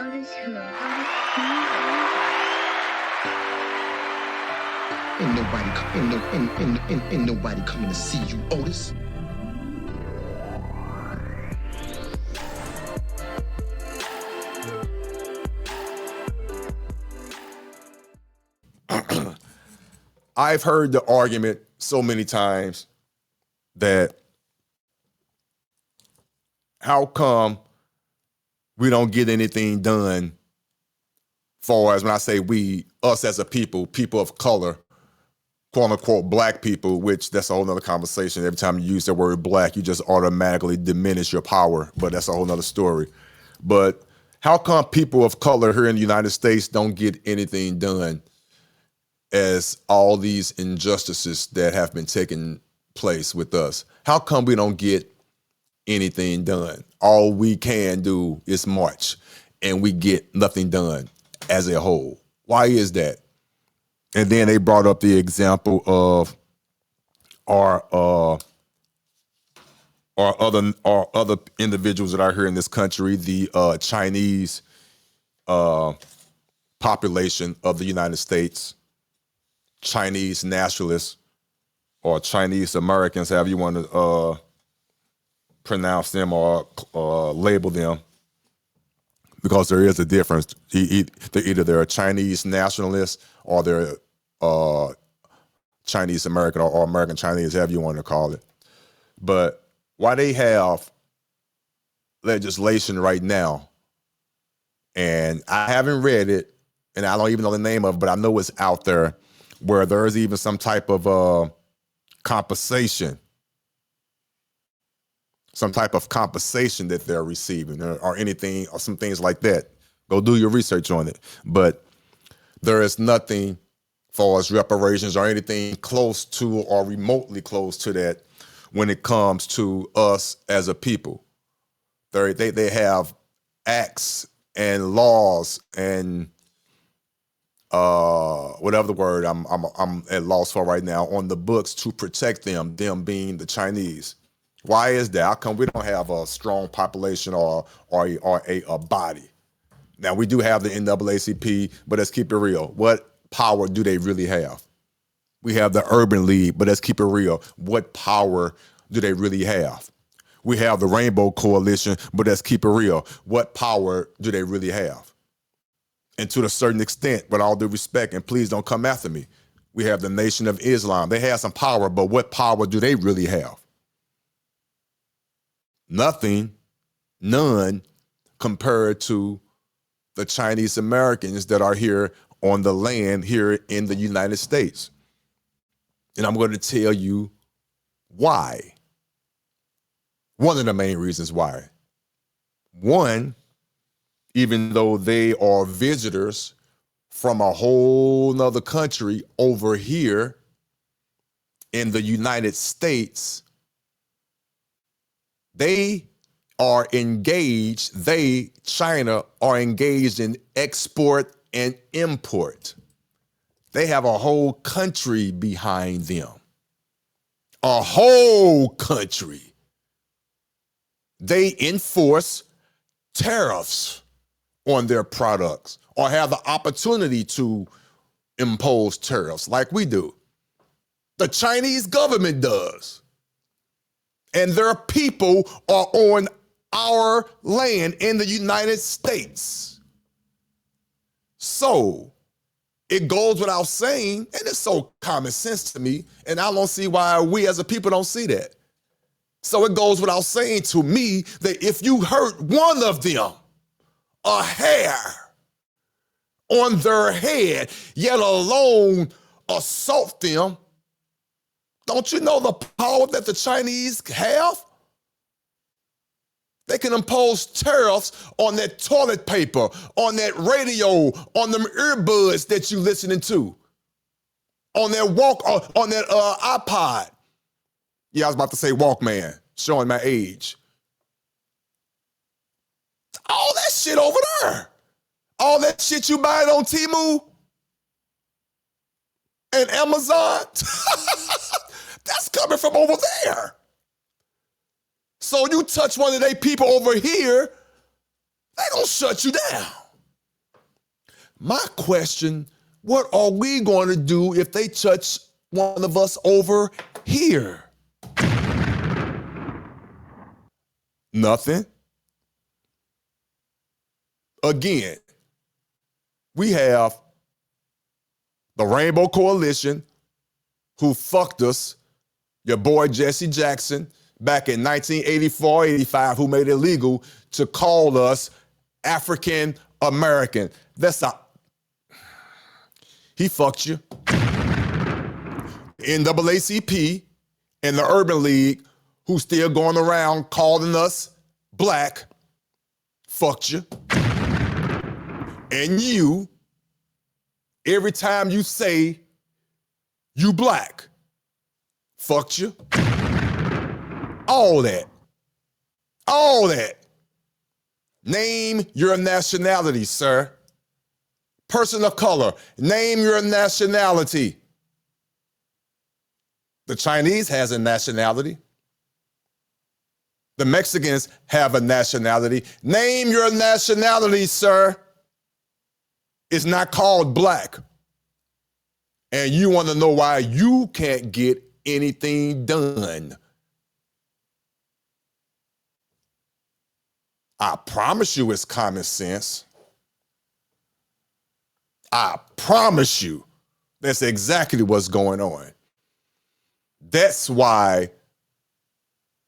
OtisWho. Ain't nobody coming to see you, Otis. I've heard the argument so many times that how come we don't get anything done far as when I say we, us as a people of color, quote unquote black people, which that's a whole nother conversation. Every time you use the word black, you just automatically diminish your power, but that's a whole nother story. But how come people of color here in the United States don't get anything done as all these injustices that have been taking place with us? How come we don't get anything done? All we can do is march and we get nothing done as a whole. Why is that? And then they brought up the example of our other individuals that are here in this country, the Chinese population of the United States, Chinese nationalists or Chinese Americans, however you want to pronounce them or label them, because there is a difference. Either they're a Chinese nationalist or they're Chinese American or American Chinese, however you want to call it. But why they have legislation right now, and I haven't read it, and I don't even know the name of it, but I know it's out there, where there's even some type of compensation that they're receiving or anything or some things like that. Go do your research on it. But there is nothing far as reparations or anything close to or remotely close to that when it comes to us as a people. They have acts and laws and whatever the word I'm at loss for right now on the books to protect them being the Chinese. Why is that? How come we don't have a strong population or a body? Now, we do have the NAACP, but let's keep it real. What power do they really have? We have the Urban League, but let's keep it real. What power do they really have? We have the Rainbow Coalition, but let's keep it real. What power do they really have? And to a certain extent, with all due respect, and please don't come after me, we have the Nation of Islam. They have some power, but what power do they really have? Nothing, none, compared to the Chinese Americans that are here on the land here in the United States. And I'm going to tell you why. One of the main reasons why. One, even though they are visitors from a whole nother country over here in the United States, China are engaged in export and import. They have a whole country behind them. A whole country. They enforce tariffs on their products or have the opportunity to impose tariffs like we do. The Chinese government does. And their people are on our land in the United States. So it goes without saying, and it's so common sense to me, and I don't see why we as a people don't see that. So it goes without saying to me that if you hurt one of them, a hair on their head, yet alone assault them, don't you know the power that the Chinese have? They can impose tariffs on that toilet paper, on that radio, on them earbuds that you listening to, on that iPod. Yeah, I was about to say Walkman, showing my age. All that shit over there. All that shit you buying on Temu and Amazon, that's coming from over there. So you touch one of their people over here, they gonna shut you down. My question, what are we going to do if they touch one of us over here? Nothing. Again, we have the Rainbow Coalition who fucked us, your boy Jesse Jackson, back in 1984, 85, who made it illegal to call us African American. He fucked you. NAACP and the Urban League, who still going around calling us black, fucked you. And you, every time you say you black, fucked you. All that. All that. Name your nationality, sir. Person of color, name your nationality. The Chinese has a nationality. The Mexicans have a nationality. Name your nationality, sir. It's not called black. And you want to know why you can't get anything done. I promise you it's common sense. I promise you that's exactly what's going on. That's why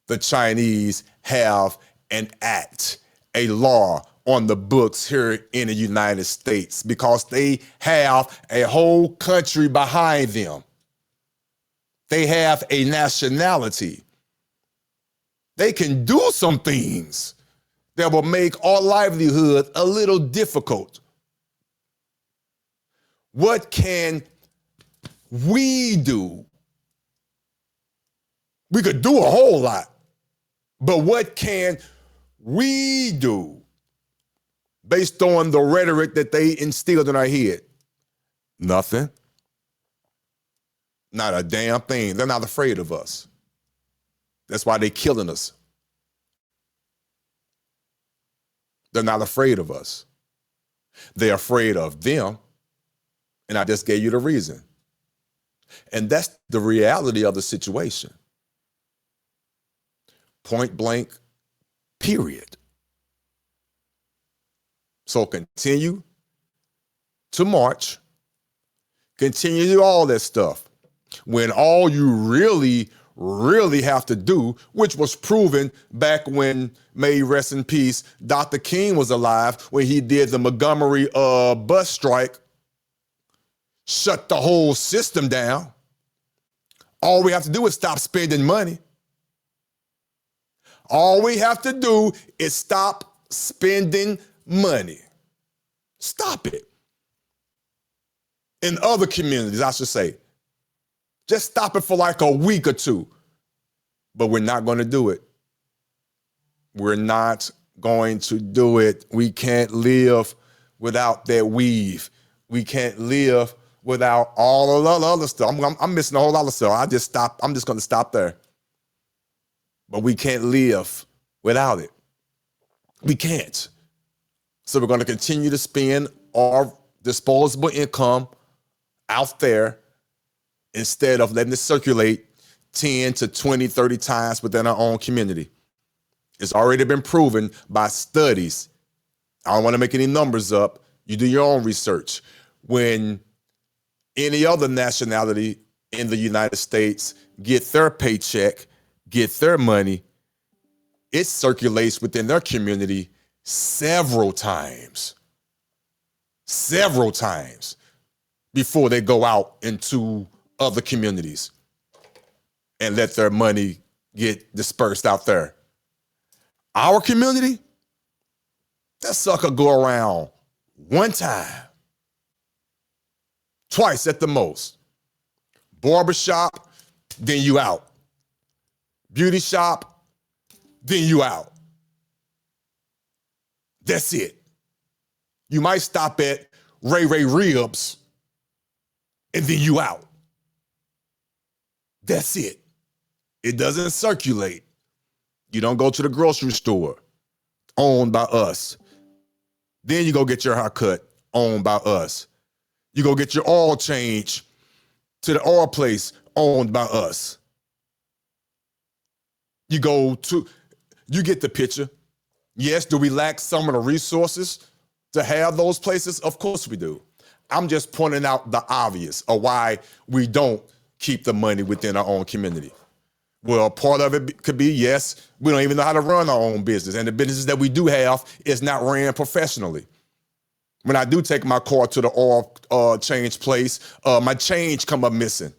the Chinese have an act, a law on the books here in the United States, because they have a whole country behind them. They have a nationality. They can do some things that will make our livelihood a little difficult. What can we do? We could do a whole lot, but what can we do based on the rhetoric that they instilled in our head? Nothing. Not a damn thing. They're not afraid of us. That's why they're killing us. They're not afraid of us. They're afraid of them. And I just gave you the reason. And that's the reality of the situation. Point blank, period. So continue to march. Continue to do all that stuff. When all you really have to do, which was proven back when, may he rest in peace, Dr. King was alive, when he did the Montgomery bus strike, shut the whole system down. All we have to do is stop spending money. All we have to do is stop spending money. Stop it. In other communities, I should say. Just stop it for like a week or two. But we're not going to do it. We're not going to do it. We can't live without that weave. We can't live without all of the other stuff. I'm missing a whole lot of stuff. I'm just going to stop there. But we can't live without it. We can't. So we're going to continue to spend our disposable income out there instead of letting it circulate 10 to 20, 30 times within our own community. It's already been proven by studies. I don't want to make any numbers up. You do your own research. When any other nationality in the United States get their paycheck, get their money, it circulates within their community several times before they go out into other communities and let their money get dispersed out there. Our community, that sucker go around one time, twice at the most. Barbershop, then you out. Beauty shop, then you out. That's it. You might stop at Ray Ribs, and then you out. That's it. It doesn't circulate. You don't go to the grocery store, owned by us. Then you go get your haircut, owned by us. You go get your oil change to the oil place owned by us. You get the picture. Yes, do we lack some of the resources to have those places? Of course we do. I'm just pointing out the obvious of why we don't keep the money within our own community. Well, part of it could be, yes, we don't even know how to run our own business. And the businesses that we do have is not ran professionally. When I do take my car to the oil change place, my change come up missing.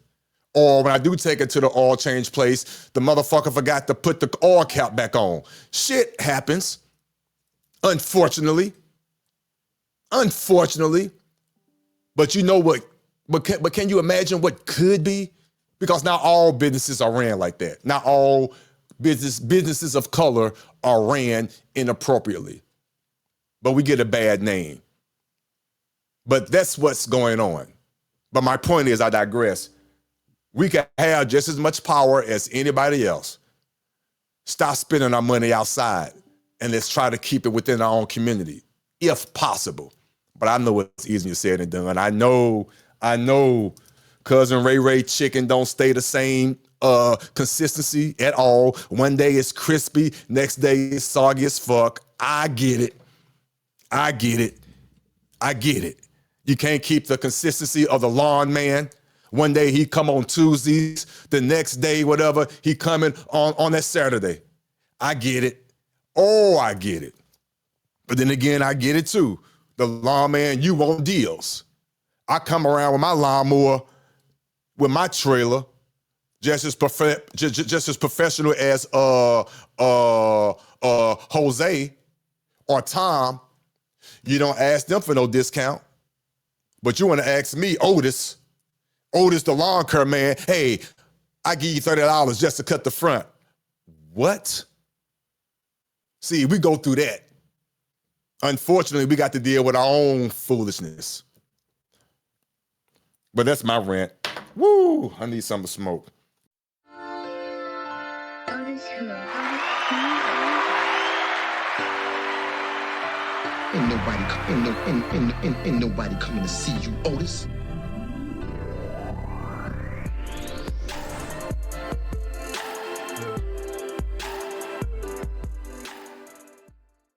Or when I do take it to the oil change place, the motherfucker forgot to put the oil cap back on. Shit happens, unfortunately. But you know what? But can you imagine what could be? Because not all businesses are ran like that. Not all businesses of color are ran inappropriately. But we get a bad name. But that's what's going on. But my point is, I digress. We can have just as much power as anybody else. Stop spending our money outside and let's try to keep it within our own community, if possible. But I know it's easier said than done. I know Cousin Ray chicken don't stay the same consistency at all. One day it's crispy, next day it's soggy as fuck. I get it. You can't keep the consistency of the lawn man. One day he come on Tuesdays, the next day, whatever, he coming on that Saturday. I get it. Oh, I get it. But then again, I get it too. The lawn man, you want deals. I come around with my lawnmower, with my trailer, just as professional as Jose or Tom. You don't ask them for no discount, but you want to ask me, Otis, the lawn care man, hey, I give you $30 just to cut the front. What? See, we go through that. Unfortunately, we got to deal with our own foolishness. But that's my rant. Woo, I need something to smoke. Ain't nobody coming to see you, Otis.